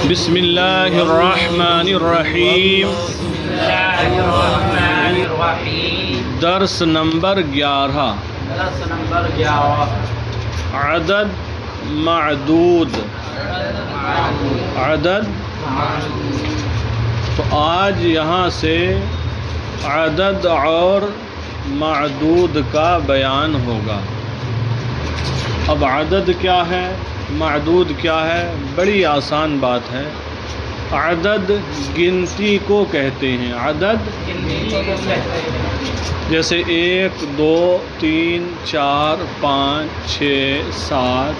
بسم اللہ الرحمن الرحیم۔ درس نمبر 11۔ عدد معدود۔ عدد تو آج یہاں سے عدد اور معدود کا بیان ہوگا۔ اب عدد کیا ہے، معدود کیا ہے؟ بڑی آسان بات ہے۔ عدد گنتی کو کہتے ہیں۔ عدد جیسے 1 2 3 4 5 6 7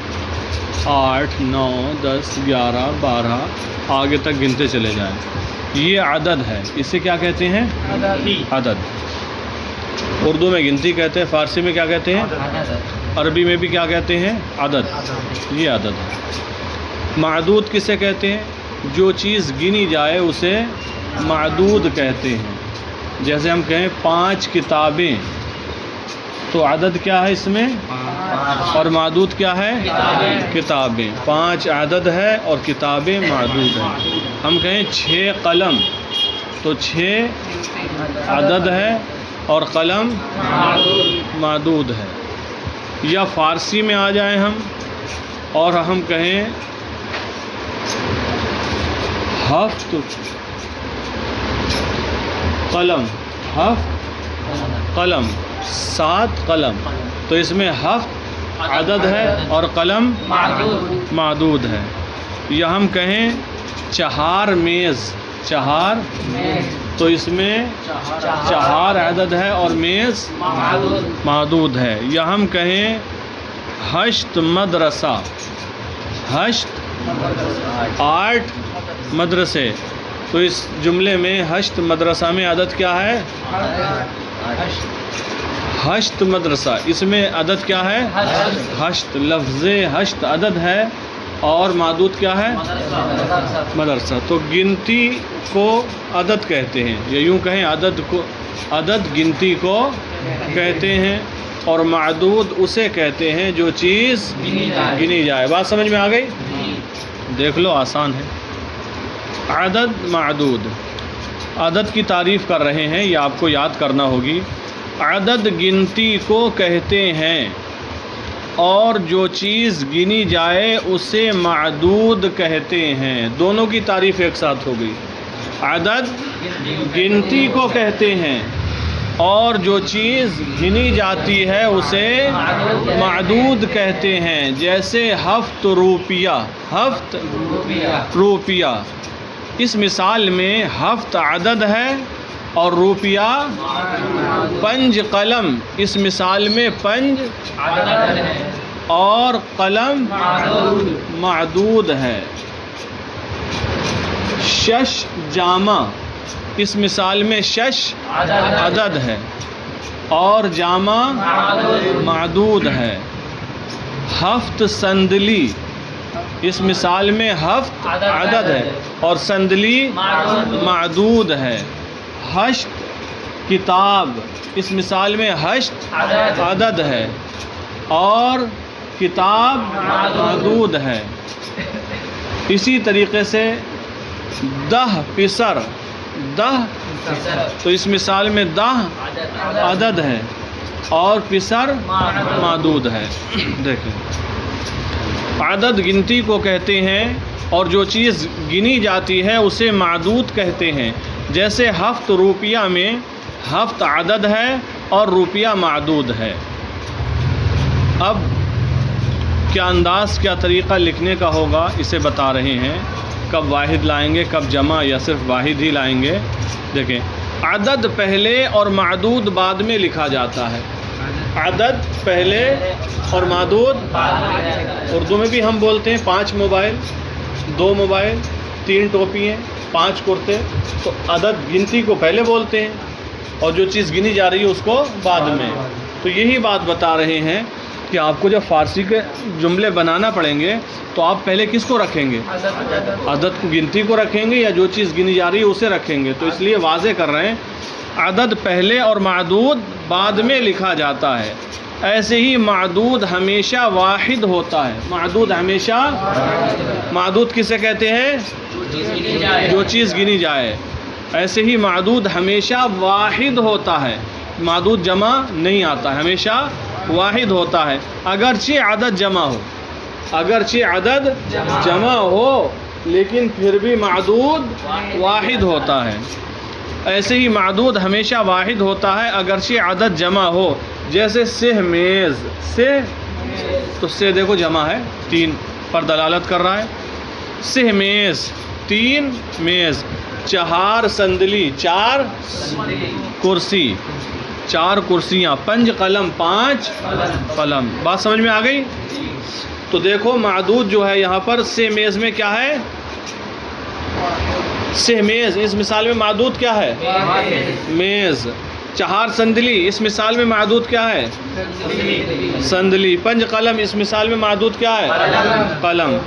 8 9 10 11 12 آگے تک گنتے چلے جائیں، یہ عدد ہے۔ اسے کیا کہتے ہیں؟ عدد۔ اردو میں گنتی کہتے ہیں، فارسی میں کیا کہتے ہیں؟ عربی میں بھی کیا کہتے ہیں؟ عدد۔ یہ عدد ہے۔ معدود کسے کہتے ہیں؟ جو چیز گنی جائے اسے معدود کہتے ہیں۔ جیسے ہم کہیں 5 کتابیں، تو عدد کیا ہے اس میں؟ اور معدود کیا ہے؟ کتابیں۔ 5 عدد ہے اور کتابیں معدود ہیں۔ ہم کہیں 6 قلم، تو 6 عدد ہے اور قلم معدود ہے۔ یا فارسی میں آ جائیں ہم اور ہم کہیں 7 قلم، 7 قلم، 7 قلم، تو اس میں 7 عدد ہے اور قلم معدود ہے۔ یا ہم کہیں 4 میز، 4 تو اس میں 4 عدد ہے اور میز معدود ہے۔ یا ہم کہیں 8 مدرسہ، 8 مدرسے، تو اس جملے میں 8 مدرسہ میں عدد کیا ہے؟ 8 مدرسہ، اس میں عدد کیا ہے؟ 8۔ لفظ 8 عدد ہے اور معدود کیا ہے؟ مدرسہ۔ تو گنتی کو عدد کہتے ہیں، یا یوں کہیں عدد گنتی کو کہتے ہیں، اور معدود اسے کہتے ہیں جو چیز گنی جائے۔ بات سمجھ میں آ گئی؟ دیکھ لو، آسان ہے۔ عدد، معدود۔ عدد کی تعریف کر رہے ہیں، یہ آپ کو یاد کرنا ہوگی۔ عدد گنتی کو کہتے ہیں اور جو چیز گنی جائے اسے معدود کہتے ہیں۔ دونوں کی تعریف ایک ساتھ ہو گئی۔ عدد گنتی کو کہتے ہیں اور جو چیز گنی جاتی ہے اسے معدود کہتے ہیں۔ جیسے 7 روپیہ، 7 روپیہ، اس مثال میں 7 عدد ہے اور روپیہ 5 قلم، اس مثال میں 5 اور قلم معدود ہے۔ 6 جامہ، اس مثال میں 6 عدد ہے اور جامہ معدود ہے۔ 7 سندلی، اس مثال میں 7 عدد ہے اور سندلی معدود ہے۔ 8 کتاب، اس مثال میں 8 عدد ہے اور کتاب معدود ہے۔ اسی طریقے سے 10 پسر، 10 تو اس مثال میں 10 عدد ہے اور پسر معدود ہے۔ دیکھیں، عدد گنتی کو کہتے ہیں اور جو چیز گنی جاتی ہے اسے معدود کہتے ہیں۔ جیسے 7 روپیہ میں 7 عدد ہے اور روپیہ معدود ہے۔ اب کیا انداز، کیا طریقہ لکھنے کا ہوگا اسے بتا رہے ہیں۔ کب واحد لائیں گے، کب جمع، یا صرف واحد ہی لائیں گے؟ دیکھیں، عدد پہلے اور معدود بعد میں لکھا جاتا ہے۔ عدد پہلے اور معدود، اردو میں بھی ہم بولتے ہیں 5 موبائل، 2 موبائل، 3 ٹوپیاں، 5 کرتے، تو عدد گنتی کو پہلے بولتے ہیں اور جو چیز گنی جا رہی ہے اس کو بعد میں۔ تو یہی بات بتا رہے ہیں کہ آپ کو جب فارسی کے جملے بنانا پڑیں گے تو آپ پہلے کس کو رکھیں گے؟ عدد کو، گنتی کو رکھیں گے، یا جو چیز گنی جا رہی ہے اسے رکھیں گے؟ تو اس لیے واضح کر رہے ہیں، عدد پہلے اور معدود بعد میں لکھا جاتا ہے۔ ایسے ہی معدود ہمیشہ واحد ہوتا ہے. معدود ہمیشہ، معدود کسے کہتے ہیں؟ جو چیز گنی جائے. ایسے ہی معدود ہمیشہ واحد ہوتا ہے، معدود جمع نہیں آتا ہے، ہمیشہ واحد ہوتا ہے، اگرچہ عدد جمع ہو. اگرچہ عدد جمع ہو لیکن پھر بھی معدود واحد ہوتا ہے. ایسے ہی معدود ہمیشہ واحد ہوتا ہے اگرچہ عدد جمع ہو. جیسے سہ میز، سہ تو سہ دیکھو جمع ہے، 3 پر دلالت کر رہا ہے. سہ میز 3 میز. چہار صندلی 4 کرسی، 4 کرسیاں. 5 قلم 5 قلم. بات سمجھ میں آ گئی؟ تو دیکھو معدود جو ہے یہاں پر سہ میز میں کیا ہے؟ سہ میز اس مثال میں معدود کیا ہے؟ میز. چہار صندلی اس مثال میں معدود کیا ہے؟ صندلی. 5 قلم اس مثال میں معدود کیا ہے؟ قلم.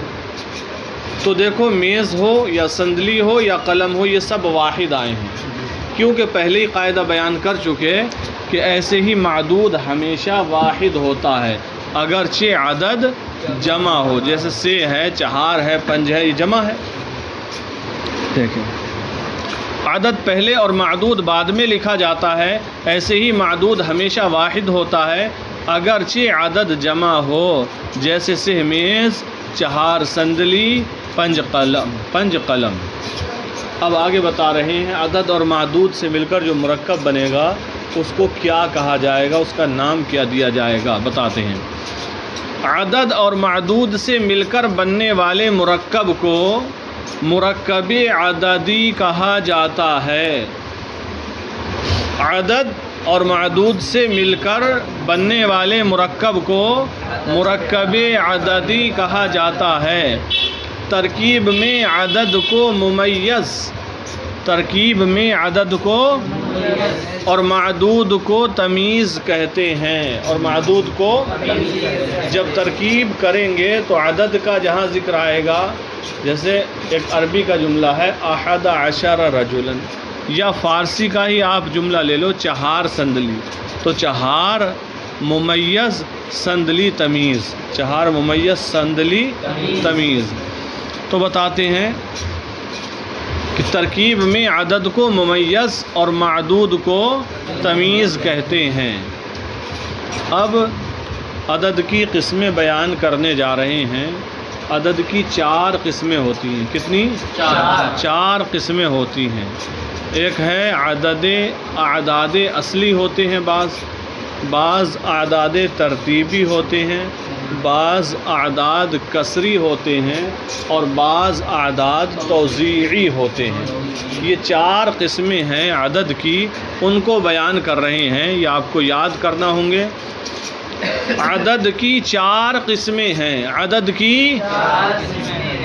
تو دیکھو میز ہو یا صندلی ہو یا قلم ہو، یہ سب واحد آئے ہیں، کیونکہ پہلے ہی قاعدہ بیان کر چکے کہ ایسے ہی معدود ہمیشہ واحد ہوتا ہے اگرچہ عدد جمع ہو. جیسے سے ہے، چہار ہے، 5 ہے، یہ جمع ہے. دیکھیں، عدد پہلے اور معدود بعد میں لکھا جاتا ہے. ایسے ہی معدود ہمیشہ واحد ہوتا ہے اگرچہ عدد جمع ہو. جیسے سہ میز، چہار صندلی، 5 قلم. 5 قلم. اب آگے بتا رہے ہیں عدد اور معدود سے مل کر جو مرکب بنے گا اس کو کیا کہا جائے گا، اس کا نام کیا دیا جائے گا. بتاتے ہیں. عدد اور معدود سے مل کر بننے والے مرکب کو مرکب عددی کہا جاتا ہے. عدد اور معدود سے مل کر بننے والے مرکب کو مرکب عددی کہا جاتا ہے. ترکیب میں عدد کو ممیز، ترکیب میں عدد کو اور معدود کو تمیز کہتے ہیں. اور معدود کو جب ترکیب کریں گے تو عدد کا جہاں ذکر آئے گا، جیسے ایک عربی کا جملہ ہے 11 رجلا، یا فارسی کا ہی آپ جملہ لے لو 4 صندلی، تو 4 ممیز صندلی تمیز، 4 ممیز صندلی تمیز. تو بتاتے ہیں کہ ترکیب میں عدد کو ممیز اور معدود کو تمیز کہتے ہیں. اب عدد کی قسمیں بیان کرنے جا رہے ہیں. عدد کی 4 قسمیں ہوتی ہیں. کتنی؟ 4 قسمیں ہوتی ہیں. ایک ہے اعداد اصلی ہوتے ہیں، بعض اعداد ترتیبی ہوتے ہیں، بعض اعداد کسری ہوتے ہیں، اور بعض اعداد توزیعی ہوتے ہیں. یہ 4 قسمیں ہیں عدد کی، ان کو بیان کر رہے ہیں. یہ آپ کو یاد کرنا ہوں گے. عدد کی 4 قسمیں ہیں. عدد کی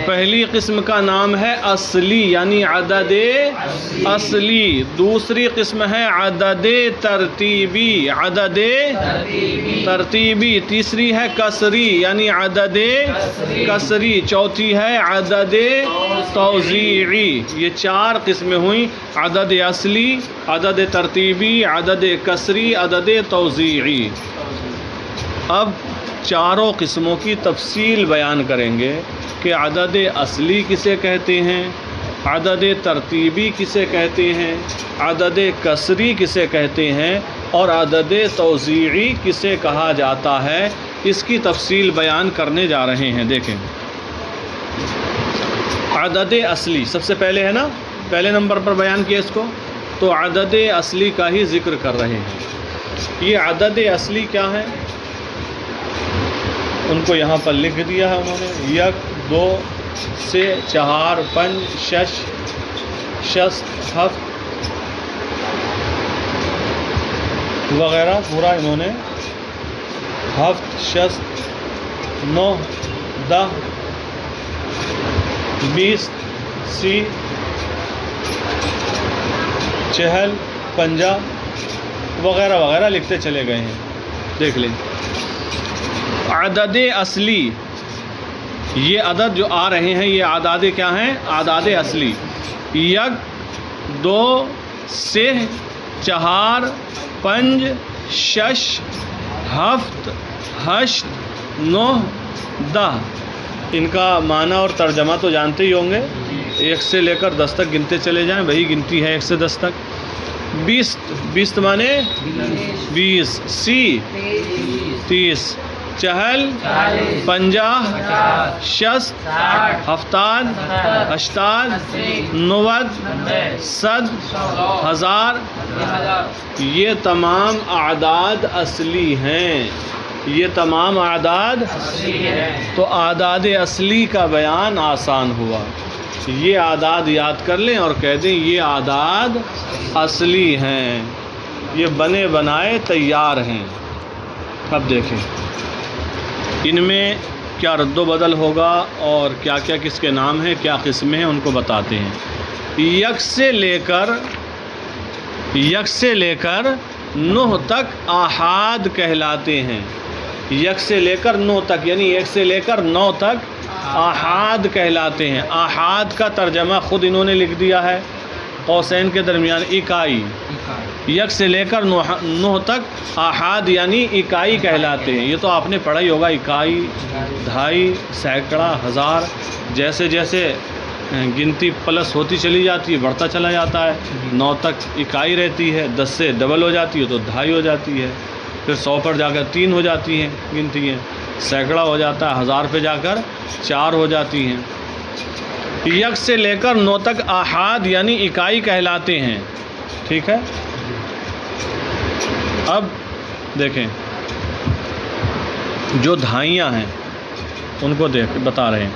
پہلی قسم کا نام ہے اصلی، یعنی عدد اصلی. دوسری قسم ہے عدد ترتیبی، عدد ترتیبی. تیسری ہے کسری، یعنی عدد کسری. چوتھی ہے عدد توزیعی. یہ 4 قسمیں ہوئیں: عدد اصلی، عدد ترتیبی، عدد کسری، عدد توزیعی. اب چاروں قسموں کی تفصیل بیان کریں گے کہ عدد اصلی کسے کہتے ہیں، عدد ترتیبی کسے کہتے ہیں، عدد کسری کسے کہتے ہیں، اور عدد توزیعی کسے کہا جاتا ہے. اس کی تفصیل بیان کرنے جا رہے ہیں. دیکھیں، عدد اصلی سب سے پہلے ہے نا، پہلے نمبر پر بیان کیا اس کو، تو عدد اصلی کا ہی ذکر کر رہے ہیں. یہ عدد اصلی کیا ہے، ان کو یہاں پر لکھ دیا ہے انہوں نے: 1 2 سے 4 5 6 7 7 وغیرہ، پورا انہوں نے 7 6 9 10 20 30 40 50 وغیرہ وغیرہ لکھتے چلے گئے ہیں. دیکھ لیں، عدد اصلی، یہ عدد جو آ رہے ہیں یہ اعداد کیا ہیں؟ اعداد اصلی. 1 2 سے 4 5 6 ہفت، ہشت، نو، دہ. ان کا معنی اور ترجمہ تو جانتے ہی ہوں گے. 1 سے لے کر 10 تک گنتے چلے جائیں، وہی گنتی ہے 1 سے 10 تک. 20 مانے 20. سی 30. چہل 50. 60. 70. 80. 90. 100. 1000. یہ تمام اعداد اصلی ہیں. یہ تمام اعداد تو اعداد اصلی کا بیان آسان ہوا. یہ اعداد یاد کر لیں اور کہہ دیں یہ اعداد اصلی ہیں، یہ بنے بنائے تیار ہیں. اب دیکھیں ان میں کیا رد و بدل ہوگا اور کیا کیا کس کے نام ہیں، کیا قسمیں ہیں، ان کو بتاتے ہیں. یک سے لے کر 9 تک آحاد کہلاتے ہیں. یک سے لے کر 9 تک یعنی 1 سے لے کر 9 تک آحاد کہلاتے ہیں. آحاد کا ترجمہ خود انہوں نے لکھ دیا ہے قوسین کے درمیان، اکائی. یک سے لے کر 9 تک آحاد یعنی اکائی کہلاتے ہیں. یہ تو آپ نے پڑھا ہی ہوگا، اکائی، دھائی، سینکڑا، ہزار. جیسے جیسے گنتی پلس ہوتی چلی جاتی ہے بڑھتا چلا جاتا ہے. 9 تک اکائی رہتی ہے، 10 سے ڈبل ہو جاتی ہے تو دھائی ہو جاتی ہے، پھر 100 پر جا کر 3 ہو جاتی ہیں گنتیاں، سینکڑا ہو جاتا ہے، 1000 پہ جا کر 4 ہو جاتی ہیں. یک سے لے کر 9 تک آحاد یعنی اکائی کہلاتے ہیں. ٹھیک ہے. اب دیکھیں جو دھائیاں ہیں ان کو بتا رہے ہیں.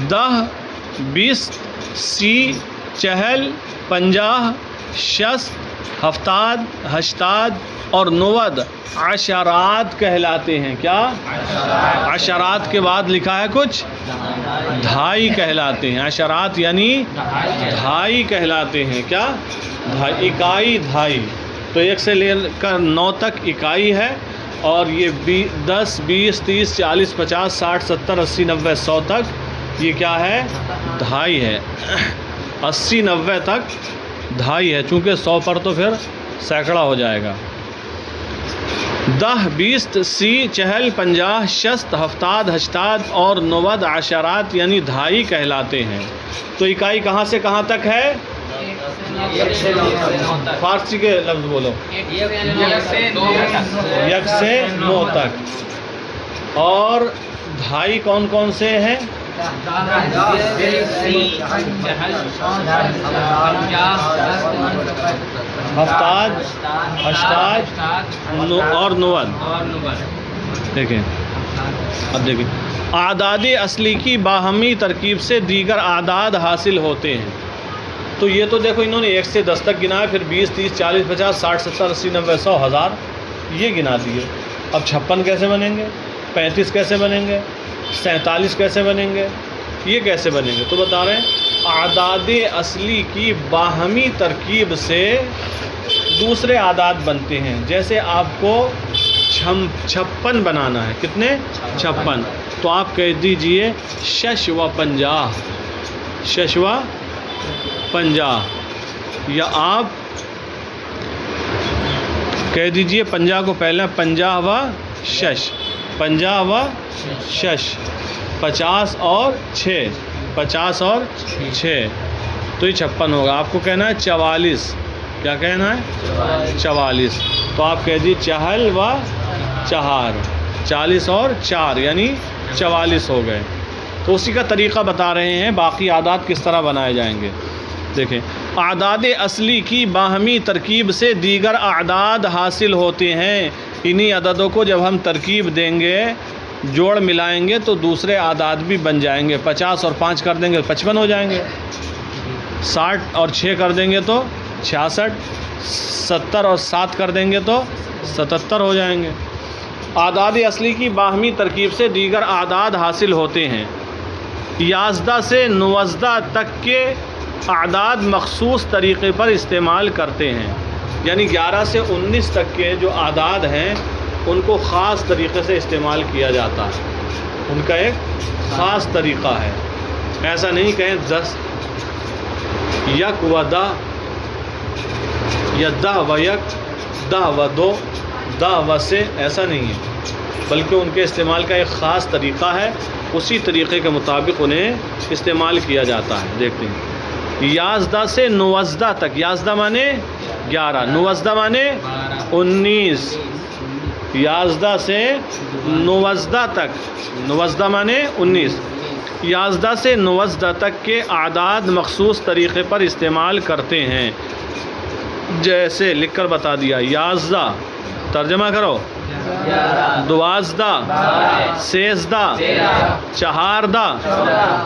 10، 20، 30، 40، 50، 60، 70، 80 اور 90 عشرات کہلاتے ہیں. کیا؟ عشرات کے بعد لکھا ہے کچھ دھائی کہلاتے ہیں. عشرات یعنی دھائی کہلاتے ہیں. کیا؟ دھائی، اکائی، دھائی. تو 1 سے لے کر 9 تک اکائی ہے، اور یہ 10، 20، 30، 40، 50، 60، 70، 80، 90، 100 تک یہ کیا ہے؟ دھائی ہے. 80، 90 تک دھائی ہے، چونکہ 100 پر تو پھر سینکڑا ہو جائے گا. 10، 20، 30، 40، 50، 60، 70، 80 اور 90 عشرات یعنی دھائی کہلاتے ہیں. تو اکائی کہاں سے کہاں تک ہے؟ فارسی کے لفظ بولو. 1 سے 9 تک. اور دھائی کون کون سے ہیں؟ 70، 80 اور 90. دیکھیں اب دیکھیں اعداد اصلی کی باہمی ترکیب سے دیگر اعداد حاصل ہوتے ہیں. تو یہ تو دیکھو انہوں نے 1 سے 10 تک گنا ہے، پھر 20، 30، 40، 50، 60، 70، 80، 90، 100، 1000 یہ گنا دیے. اب 56 کیسے بنیں گے؟ 35 کیسے بنیں گے؟ 47 کیسے بنیں گے؟ یہ کیسے بنیں گے؟ تو بتا رہے ہیں اعداد اصلی کی باہمی ترکیب سے دوسرے اعداد بنتے ہیں. جیسے آپ کو 56 بنانا ہے. کتنے؟ 56. تو آپ کہہ دیجئے 6 و 50، 6 و 50. یا آپ کہہ دیجئے 50 کو پہلے 50 و 6، 50 و 6، 50 اور 6، 50 اور 6 تو یہ 56 ہوگا. آپ کو کہنا ہے 44. کیا کہنا ہے؟ 44. تو آپ کہہ دیجیے 40 و 4، 40 اور 4 یعنی 44 ہو گئے. تو اسی کا طریقہ بتا رہے ہیں باقی اعداد کس طرح بنائے جائیں گے. دیکھیں اعداد اصلی کی باہمی ترکیب سے دیگر اعداد حاصل ہوتے ہیں. انہی عددوں کو جب ہم ترکیب دیں گے، جوڑ ملائیں گے تو دوسرے اعداد بھی بن جائیں گے. 50 اور 5 کر دیں گے 55 ہو جائیں گے. 60 اور 6 کر دیں گے تو 66. 70 اور 7 کر دیں گے تو 77 ہو جائیں گے. اعداد اصلی کی باہمی ترکیب سے دیگر اعداد حاصل ہوتے ہیں. 11 سے 19 تک کے اعداد مخصوص طریقے پر استعمال کرتے ہیں. یعنی 11 سے 19 تک کے جو اعداد ہیں ان کو خاص طریقے سے استعمال کیا جاتا ہے. ان کا ایک خاص طریقہ ہے. ایسا نہیں کہیں 10 یک و 10 یا 10 و 1، 10 و 2، دا و سے ایسا نہیں ہے، بلکہ ان کے استعمال کا ایک خاص طریقہ ہے، اسی طریقے کے مطابق انہیں استعمال کیا جاتا ہے۔ دیکھتے ہیں، یازدہ سے نوزدہ تک، یازدہ مانے 11، نوزدہ مانے 19، یازدہ سے نوزدہ تک، نوزدہ مانے 19، یازدہ سے نوزدہ تک کے اعداد مخصوص طریقے پر استعمال کرتے ہیں، جیسے لکھ کر بتا دیا، یازدہ ترجمہ کرو، دوازدہ، سیزدہ، چہاردہ،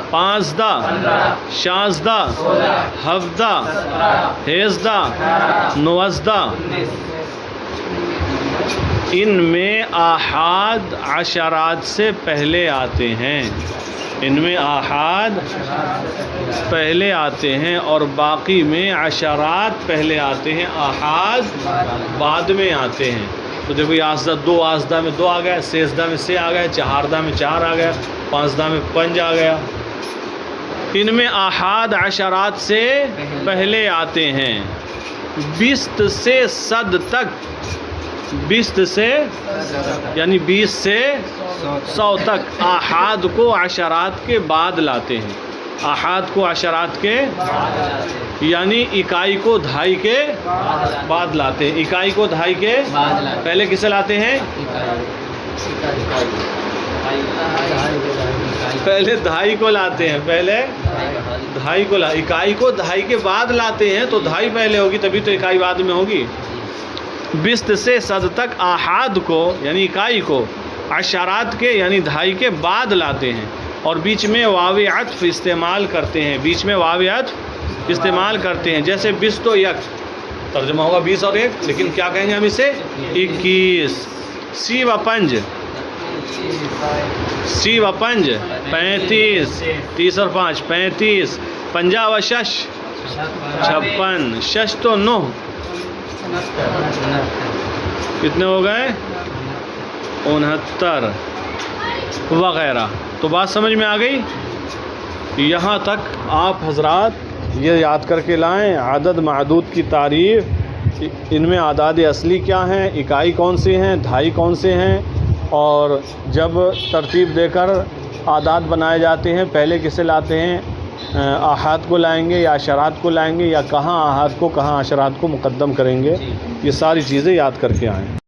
پانزدہ، شانزدہ، ہفدہ، ہیزدہ، نوزدہ۔ ان میں آحاد عشرات سے پہلے آتے ہیں، ان میں آحاد پہلے آتے ہیں اور باقی میں عشرات پہلے آتے ہیں، آحاد بعد میں آتے ہیں۔ تو دیکھو، یازدہ، دو آزدہ میں 2 آ گیا، سیزدہ میں 6 آ گیا، چہاردہ میں 4 آ گیا، پانزدہ میں 5 آ گیا۔ ان میں آحاد عشرات سے پہلے آتے ہیں، بست سے صد تک، بست سے یعنی 20 سے 100 تک آحاد کو عشرات کے بعد لاتے ہیں، آحاد کو عشرات کے یعنی اکائی کو دہائی کے بعد لاتے ہیں، اکائی کو دہائی کے پہلے کسے لاتے ہیں؟ پہلے دہائی کو لاتے ہیں، پہلے دہائی کو اکائی کو دہائی کے بعد لاتے ہیں، تو دہائی پہلے ہوگی تبھی تو اکائی بعد میں ہوگی۔ بست سے صد تک آحاد کو یعنی اکائی کو عشرات کے یعنی دہائی کے بعد لاتے ہیں، اور بیچ میں واو عطف استعمال کرتے ہیں، بیچ میں واو عطف استعمال کرتے ہیں، جیسے 20 و 1، ترجمہ ہوگا 20 اور 1، لیکن کیا کہیں گے ہم اسے؟ 21۔ سی و 5، سی و 5 35، 30 اور 5 35، 50 و 6 56، 6 تو 9، کتنے ہو گئے؟ 69 وغیرہ۔ تو بات سمجھ میں آ گئی؟ یہاں تک آپ حضرات یہ یاد کر کے لائیں، عدد معدود کی تعریف، ان میں اعداد اصلی کیا ہیں، اکائی کون سے ہیں، دہائی کون سے ہیں، اور جب ترتیب دے کر اعداد بنائے جاتے ہیں پہلے کسے لاتے ہیں، آحاد کو لائیں گے یا عشرات کو لائیں گے، یا کہاں آحاد کو کہاں عشرات کو مقدم کریں گے، یہ ساری چیزیں یاد کر کے آئیں۔